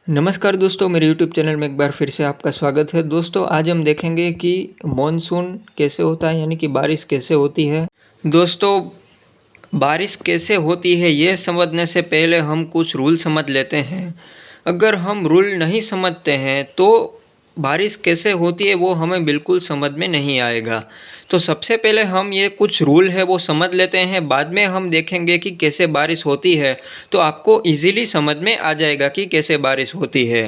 नमस्कार दोस्तों, मेरे यूट्यूब चैनल में एक बार फिर से आपका स्वागत है। दोस्तों, आज हम देखेंगे कि मॉनसून कैसे होता है, यानी कि बारिश कैसे होती है। दोस्तों, बारिश कैसे होती है ये समझने से पहले हम कुछ रूल समझ लेते हैं। अगर हम रूल नहीं समझते हैं तो बारिश कैसे होती है वो हमें बिल्कुल समझ में नहीं आएगा। तो सबसे पहले हम ये कुछ रूल है वो समझ लेते हैं, बाद में हम देखेंगे कि कैसे बारिश होती है। तो आपको इजीली समझ में आ जाएगा कि कैसे बारिश होती है।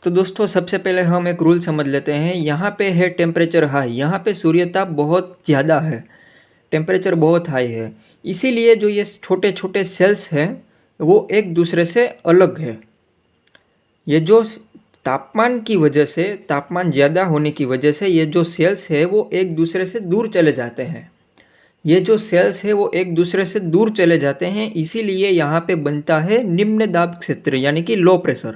तो दोस्तों, सबसे पहले हम एक रूल समझ लेते हैं। यहाँ पे है टेम्परेचर हाई, यहाँ पे सूर्यताप बहुत ज़्यादा है, टेम्परेचर बहुत हाई है। इसीलिए जो ये छोटे छोटे सेल्स हैं वो एक दूसरे से अलग है। ये जो तापमान की वजह से, तापमान ज़्यादा होने की वजह से ये जो सेल्स है वो एक दूसरे से दूर चले जाते हैं। ये जो सेल्स है वो एक दूसरे से दूर चले जाते हैं, इसीलिए यहाँ पे बनता है निम्न दाब क्षेत्र, यानी कि लो प्रेशर।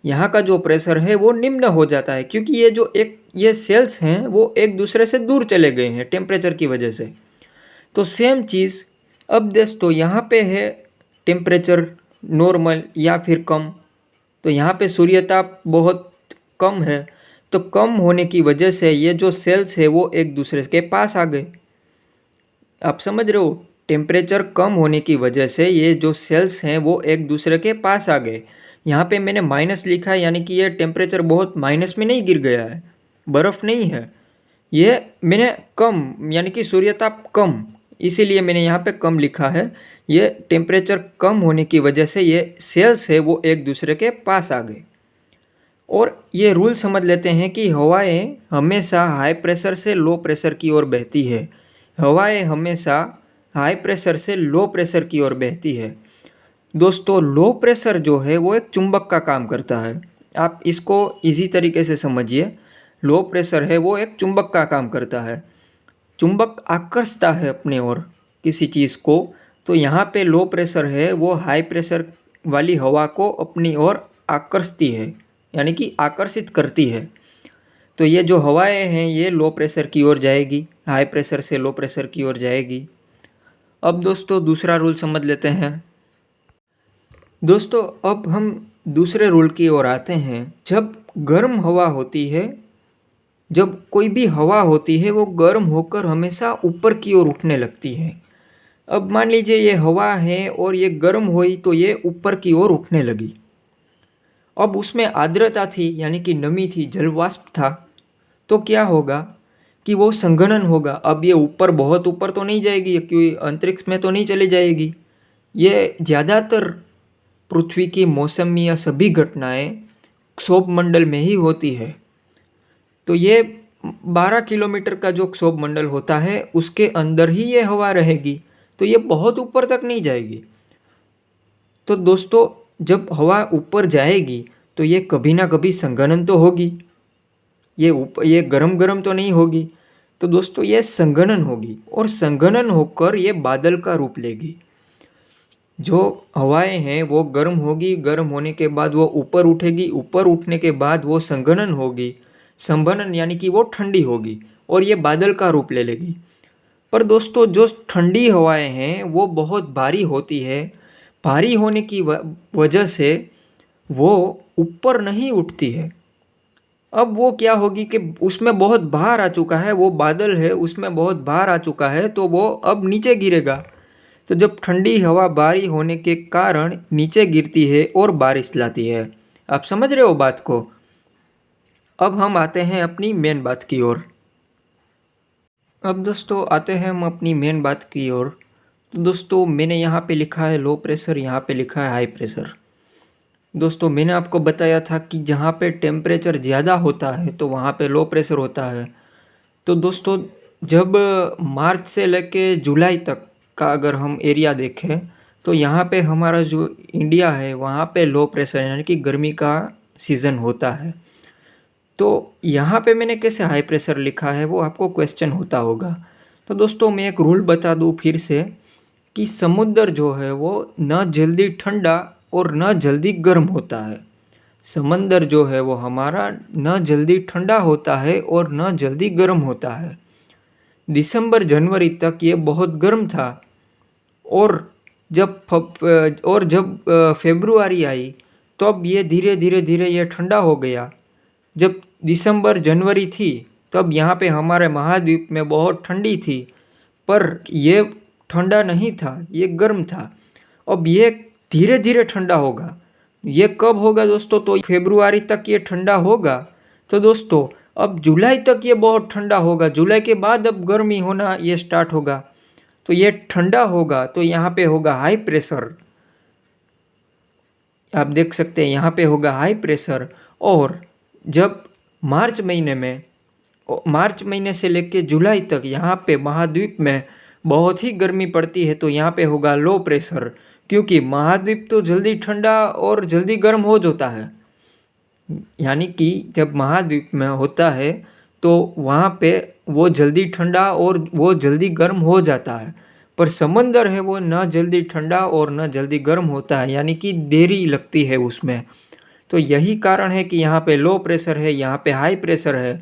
यहाँ का जो प्रेशर है वो निम्न हो जाता है, क्योंकि ये सेल्स हैं वो एक दूसरे से दूर चले गए हैं टेम्परेचर की वजह से। तो सेम चीज़ अब दोस्तों यहाँ पे है टेम्परेचर नॉर्मल या फिर कम। तो यहाँ पे सूर्यताप बहुत कम है, तो कम होने की वजह से ये जो सेल्स है वो एक दूसरे के पास आ गए। आप समझ रहे हो, टेम्परेचर कम होने की वजह से ये जो सेल्स हैं वो एक दूसरे के पास आ गए। यहाँ पे मैंने माइनस लिखा है, यानी कि ये टेम्परेचर बहुत माइनस में नहीं गिर गया है, बर्फ़ नहीं है। ये मैंने कम, यानी कि सूर्यताप कम, इसीलिए मैंने यहाँ पे कम लिखा है। ये टेम्परेचर कम होने की वजह से ये सेल्स है वो एक दूसरे के पास आ गए। और ये रूल समझ लेते हैं कि हवाएं हमेशा हाई प्रेशर से लो प्रेशर की ओर बहती है। हवाएं हमेशा हाई प्रेशर से लो प्रेशर की ओर बहती है। दोस्तों, लो प्रेशर जो है वो एक चुंबक का काम करता है। आप इसको इजी तरीके से समझिए। लो प्रेशर है वो एक चुंबक का काम करता है। चुंबक आकर्षता है अपने ओर किसी चीज़ को। तो यहाँ पे लो प्रेशर है वो हाई प्रेशर वाली हवा को अपनी ओर आकर्षती है, यानी कि आकर्षित करती है। तो ये जो हवाएं हैं ये लो प्रेशर की ओर जाएगी, हाई प्रेशर से लो प्रेशर की ओर जाएगी। अब दोस्तों, दूसरा रूल समझ लेते हैं। दोस्तों, अब हम दूसरे रूल की ओर आते हैं। जब गर्म हवा होती है, जब कोई भी हवा होती है वो गर्म होकर हमेशा ऊपर की ओर उठने लगती है। अब मान लीजिए ये हवा है और ये गर्म हुई तो ये ऊपर की ओर उठने लगी। अब उसमें आर्द्रता थी, यानी कि नमी थी, जलवाष्प था। तो क्या होगा कि वो संघनन होगा। अब ये ऊपर, बहुत ऊपर तो नहीं जाएगी, क्योंकि अंतरिक्ष में तो नहीं चली जाएगी। ये ज़्यादातर पृथ्वी की मौसम या सभी घटनाएं क्षोभ मंडल में ही होती है। तो ये 12 किलोमीटर का जो क्षोभ मंडल होता है उसके अंदर ही ये हवा रहेगी, तो ये बहुत ऊपर तक नहीं जाएगी। तो दोस्तों, जब हवा ऊपर जाएगी तो ये कभी ना कभी संघनन तो होगी। ये गरम गरम तो नहीं होगी। तो दोस्तों, ये संघनन होगी और संघनन होकर ये बादल का रूप लेगी। जो हवाएं हैं वो गर्म होगी, गर्म होने के बाद वो ऊपर उठेगी, ऊपर उठने के बाद वो संघनन होगी, संघनन यानी कि वो ठंडी होगी और ये बादल का रूप ले लेगी। पर दोस्तों, जो ठंडी हवाएं हैं वो बहुत भारी होती है। भारी होने की वजह से वो ऊपर नहीं उठती है। अब वो क्या होगी कि उसमें बहुत भार आ चुका है, वो बादल है उसमें बहुत भार आ चुका है, तो वो अब नीचे गिरेगा। तो जब ठंडी हवा भारी होने के कारण नीचे गिरती है और बारिश लाती है। आप समझ रहे हो बात को। अब हम आते हैं अपनी मेन बात की ओर। अब दोस्तों, आते हैं हम अपनी मेन बात की ओर। तो दोस्तों, मैंने यहाँ पे लिखा है लो प्रेशर, यहाँ पे लिखा है हाई प्रेशर। दोस्तों, मैंने आपको बताया था कि जहाँ पे टेम्परेचर ज़्यादा होता है तो वहाँ पे लो प्रेशर होता है। तो दोस्तों, जब मार्च से लेके जुलाई तक का अगर हम एरिया देखें तो यहाँ पे हमारा जो इंडिया है वहाँ पे लो प्रेशर, यानी कि गर्मी का सीज़न होता है। तो यहाँ पे मैंने कैसे हाई प्रेशर लिखा है वो आपको क्वेश्चन होता होगा। तो दोस्तों, मैं एक रूल बता दूँ फिर से कि समुद्र जो है वो न जल्दी ठंडा और न जल्दी गर्म होता है। समंदर जो है वो हमारा न जल्दी ठंडा होता है और न जल्दी गर्म होता है। दिसंबर जनवरी तक ये बहुत गर्म था और जब फरवरी आई तो अब ये धीरे धीरे ये ठंडा हो गया। जब दिसंबर जनवरी थी तब यहाँ पे हमारे महाद्वीप में बहुत ठंडी थी, पर ये ठंडा नहीं था, ये गर्म था। अब ये धीरे धीरे ठंडा होगा। ये कब होगा दोस्तों? तो फरवरी तक ये ठंडा होगा। तो दोस्तों अब जुलाई तक ये बहुत ठंडा होगा। जुलाई के बाद अब गर्मी होना ये स्टार्ट होगा। तो ये ठंडा होगा तो यहाँ पे होगा हाई प्रेशर। आप देख सकते हैं यहाँ पे होगा हाई प्रेशर। और जब मार्च महीने से लेकर जुलाई तक यहाँ पे महाद्वीप में बहुत ही गर्मी पड़ती है, तो यहाँ पे होगा लो प्रेशर, क्योंकि महाद्वीप तो जल्दी ठंडा और जल्दी गर्म हो जाता है। यानी कि जब महाद्वीप में होता है तो वहाँ पे वो जल्दी ठंडा और वो जल्दी गर्म हो जाता है, पर समंदर है वो न जल्दी ठंडा और न जल्दी गर्म होता है, यानी कि देरी लगती है उसमें। तो यही कारण है कि यहाँ पे लो प्रेशर है, यहाँ पे हाई प्रेशर है।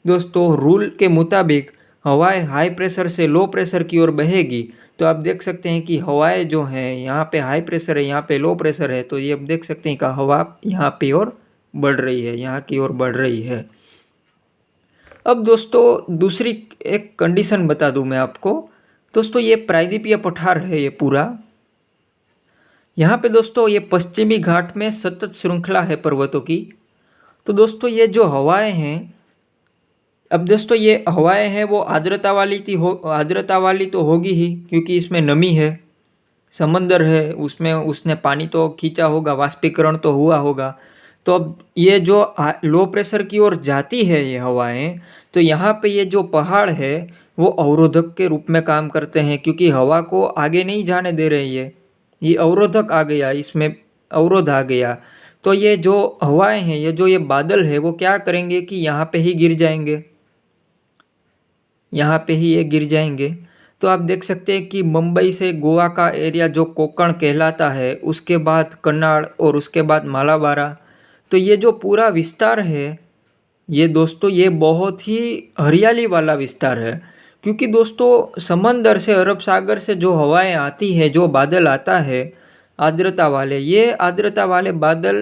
दोस्तों रूल के मुताबिक हवाएं हाई प्रेशर से लो प्रेशर की ओर बहेगी। तो आप देख सकते हैं कि हवाएं जो हैं यहाँ पे हाई प्रेशर है, यहाँ पे लो प्रेशर है, तो ये आप देख सकते हैं कि हवा यहाँ पे और बढ़ रही है, यहाँ की ओर बढ़ रही है। अब दोस्तों दूसरी एक कंडीशन बता दूं मैं आपको। दोस्तों ये प्रायद्वीपीय पठार है ये पूरा। यहाँ पे दोस्तों ये पश्चिमी घाट में सतत श्रृंखला है पर्वतों की। तो दोस्तों ये जो हवाएं हैं, अब दोस्तों ये हवाएं हैं वो आर्द्रता वाली तो होगी ही, क्योंकि इसमें नमी है, समंदर है, उसमें उसने पानी तो खींचा होगा, वाष्पीकरण तो हुआ होगा। तो अब ये जो लो प्रेशर की ओर जाती है ये हवाएं, तो यहाँ पे ये जो पहाड़ है वो अवरोधक के रूप में काम करते हैं, क्योंकि हवा को आगे नहीं जाने दे रही है। ये अवरोधक आ गया, इसमें अवरोध आ गया। तो ये जो हवाएं हैं, ये बादल है, वो क्या करेंगे कि यहाँ पे ही गिर जाएंगे, यहाँ पे ही ये गिर जाएंगे। तो आप देख सकते हैं कि मुंबई से गोवा का एरिया जो कोंकण कहलाता है, उसके बाद कन्नाड़ और उसके बाद मालाबार, तो ये जो पूरा विस्तार है ये दोस्तों ये बहुत ही हरियाली वाला विस्तार है। क्योंकि दोस्तों समंदर से, अरब सागर से जो हवाएं आती है, जो बादल आता है आर्द्रता वाले, ये आर्द्रता वाले बादल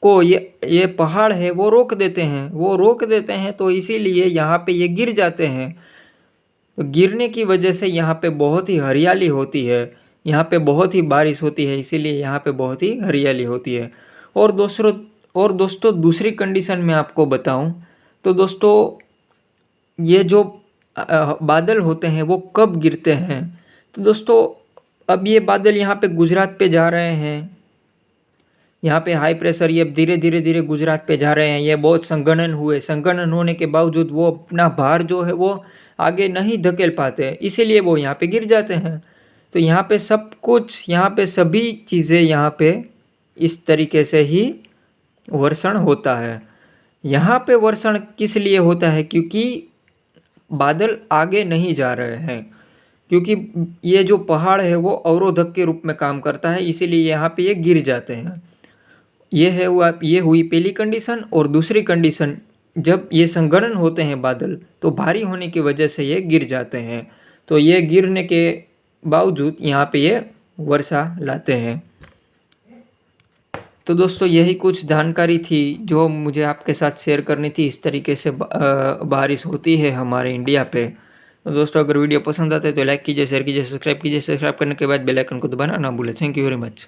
को ये पहाड़ है वो रोक देते हैं। तो इसीलिए यहाँ पे ये गिर जाते हैं। तो गिरने की वजह से यहाँ पे बहुत ही हरियाली होती है, यहाँ पे बहुत ही बारिश होती है, इसीलिए यहाँ पे बहुत ही हरियाली होती है। और दोस्तों दूसरी कंडीशन मैं आपको बताऊं तो दोस्तों ये जो बादल होते हैं वो कब गिरते हैं? तो दोस्तों अब ये बादल यहाँ पे गुजरात पे जा रहे हैं, यहाँ पे हाई प्रेशर ये धीरे धीरे गुजरात पे जा रहे हैं। ये बहुत संगणन होने के बावजूद वो अपना भार जो है वो आगे नहीं धकेल पाते, इसीलिए वो यहाँ पे गिर जाते हैं। तो यहाँ पे सब कुछ, यहाँ पे सभी चीज़ें यहाँ पे इस तरीके से ही वर्षण होता है। यहाँ पे वर्षण किस लिए होता है? क्योंकि बादल आगे नहीं जा रहे हैं, क्योंकि ये जो पहाड़ है वो अवरोधक के रूप में काम करता है, इसीलिए यहाँ पे ये गिर जाते हैं। ये हुई पहली कंडीशन। और दूसरी कंडीशन, जब ये संघनन होते हैं बादल तो भारी होने की वजह से ये गिर जाते हैं। तो ये गिरने के बावजूद यहाँ पे ये वर्षा लाते हैं। तो दोस्तों यही कुछ जानकारी थी जो मुझे आपके साथ शेयर करनी थी। इस तरीके से बारिश होती है हमारे इंडिया पे। तो दोस्तों अगर वीडियो पसंद आते तो लाइक कीजिए, शेयर कीजिए, सब्सक्राइब कीजिए। सब्सक्राइब करने के बाद बेल आइकन को दबाना ना भूलें। Thank you very much.